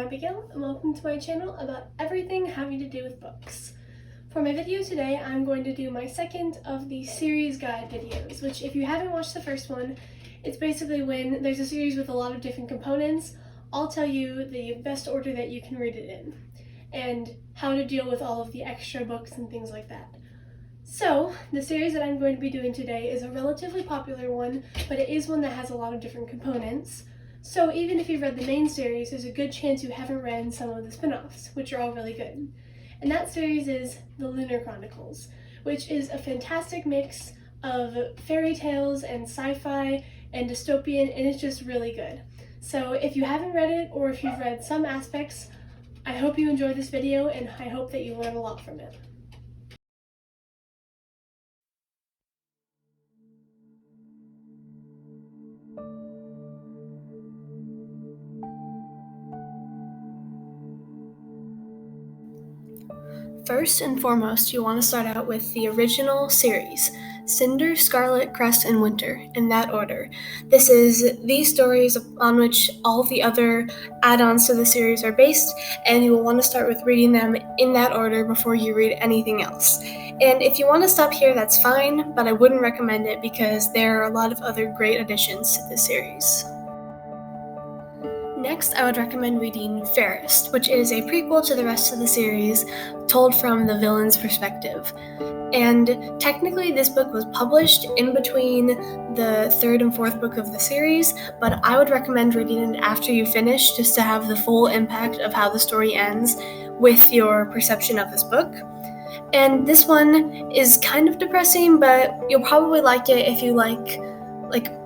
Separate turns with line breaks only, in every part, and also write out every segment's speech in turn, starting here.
Abigail, and welcome to my channel about everything having to do with books. For my video today, I'm going to do my second of the series guide videos, which if you haven't watched the first one, it's basically when there's a series with a lot of different components, I'll tell you the best order that you can read it in, and how to deal with all of the extra books and things like that. So, the series that I'm going to be doing today is a relatively popular one, but it is one that has a lot of different components. So even if you've read the main series, there's a good chance you haven't read some of the spin-offs, which are all really good. And that series is the Lunar Chronicles, which is a fantastic mix of fairy tales and sci-fi and dystopian, and it's just really good. So if you haven't read it, or if you've read some aspects, I hope you enjoy this video, and I hope that you learn a lot from it. First and foremost, you want to start out with the original series, Cinder, Scarlet, Crest, and Winter, in that order. This is the stories on which all the other add-ons to the series are based, and you will want to start with reading them in that order before you read anything else. And if you want to stop here, that's fine, but I wouldn't recommend it because there are a lot of other great additions to this series. Next, I would recommend reading Fairest, which is a prequel to the rest of the series, told from the villain's perspective. And technically, this book was published in between the third and fourth book of the series, but I would recommend reading it after you finish, just to have the full impact of how the story ends with your perception of this book. And this one is kind of depressing, but you'll probably like it if you like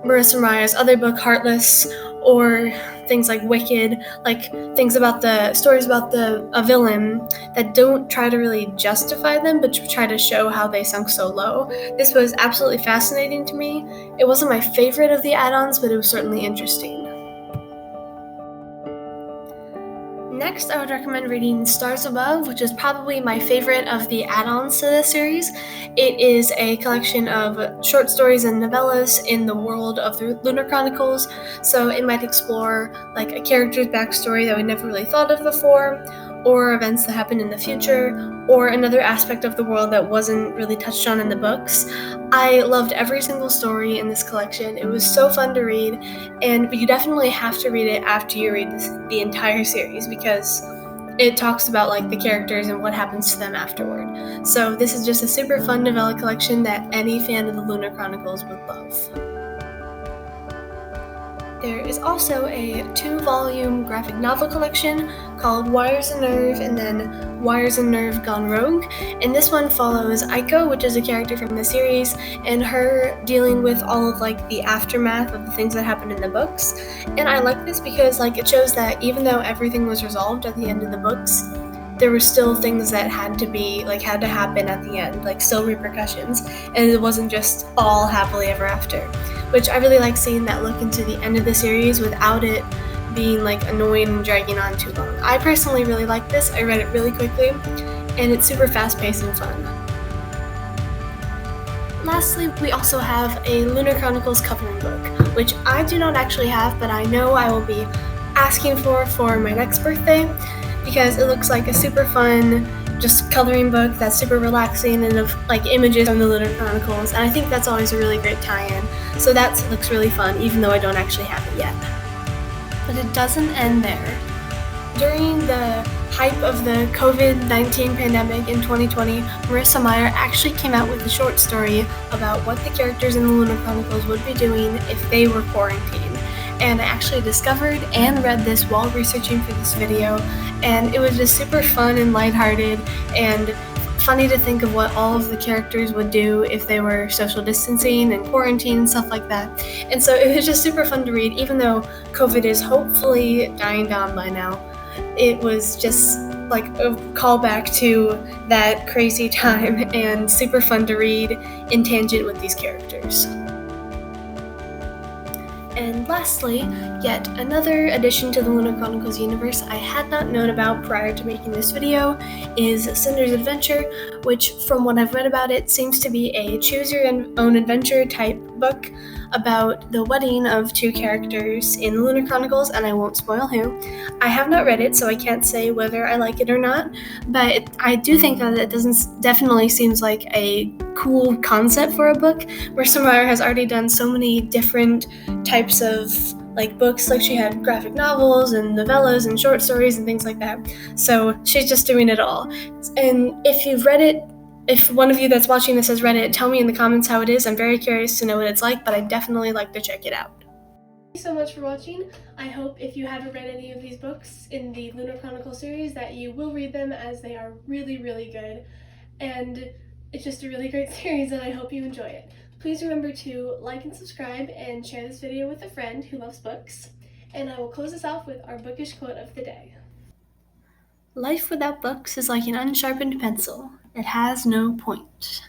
Marissa Meyer's other book, Heartless, or things like Wicked, like things about the stories about a villain that don't try to really justify them, but try to show how they sunk so low. This was absolutely fascinating to me. It wasn't my favorite of the add-ons, but it was certainly interesting. Next, I would recommend reading Stars Above, which is probably my favorite of the add-ons to this series. It is a collection of short stories and novellas in the world of the Lunar Chronicles, so it might explore like a character's backstory that we never really thought of before, or events that happen in the future, or another aspect of the world that wasn't really touched on in the books. I loved every single story in this collection. It was so fun to read, but you definitely have to read it after you read the entire series, because it talks about like the characters and what happens to them afterward. So this is just a super fun novella collection that any fan of the Lunar Chronicles would love. There is also a 2-volume graphic novel collection called Wires and Nerve, and then Wires and Nerve Gone Rogue. And this one follows Aiko, which is a character from the series, and her dealing with all of like the aftermath of the things that happened in the books. And I like this because it shows that even though everything was resolved at the end of the books, there were still things that had to happen at the end, still repercussions, and it wasn't just all happily ever after, which I really like seeing that look into the end of the series without it being annoying and dragging on too long. I personally really like this. I read it really quickly, and it's super fast-paced and fun. Lastly, we also have a Lunar Chronicles coloring book, which I do not actually have, but I know I will be asking for my next birthday, because it looks like a super fun just coloring book that's super relaxing and of images from the Lunar Chronicles, and I think that's always a really great tie-in. So that looks really fun, even though I don't actually have it yet. But it doesn't end there. During the hype of the COVID-19 pandemic in 2020, Marissa Meyer actually came out with a short story about what the characters in the Lunar Chronicles would be doing if they were quarantined. And I actually discovered and read this while researching for this video, and it was just super fun and lighthearted and funny to think of what all of the characters would do if they were social distancing and quarantine and stuff like that. And so it was just super fun to read, even though COVID is hopefully dying down by now. It was just a callback to that crazy time and super fun to read in tangent with these characters. And lastly, yet another addition to the Lunar Chronicles universe I had not known about prior to making this video is Cinder's Adventure, which from what I've read about it seems to be a choose your own adventure type book about the wedding of two characters in the Lunar Chronicles, and I won't spoil who. I have not read it, so I can't say whether I like it or not, but I do think that it definitely seems like a cool concept for a book. Marissa Meyer has already done so many different types of books. Like, she had graphic novels and novellas and short stories and things like that. So she's just doing it all. And if you've read it, if one of you that's watching this has read it, tell me in the comments how it is. I'm very curious to know what it's like, but I'd definitely like to check it out. Thank you so much for watching. I hope if you haven't read any of these books in the Lunar Chronicles series that you will read them, as they are really, really good. And it's just a really great series, and I hope you enjoy it. Please remember to like and subscribe and share this video with a friend who loves books. And I will close this off with our bookish quote of the day. Life without books is like an unsharpened pencil. It has no point.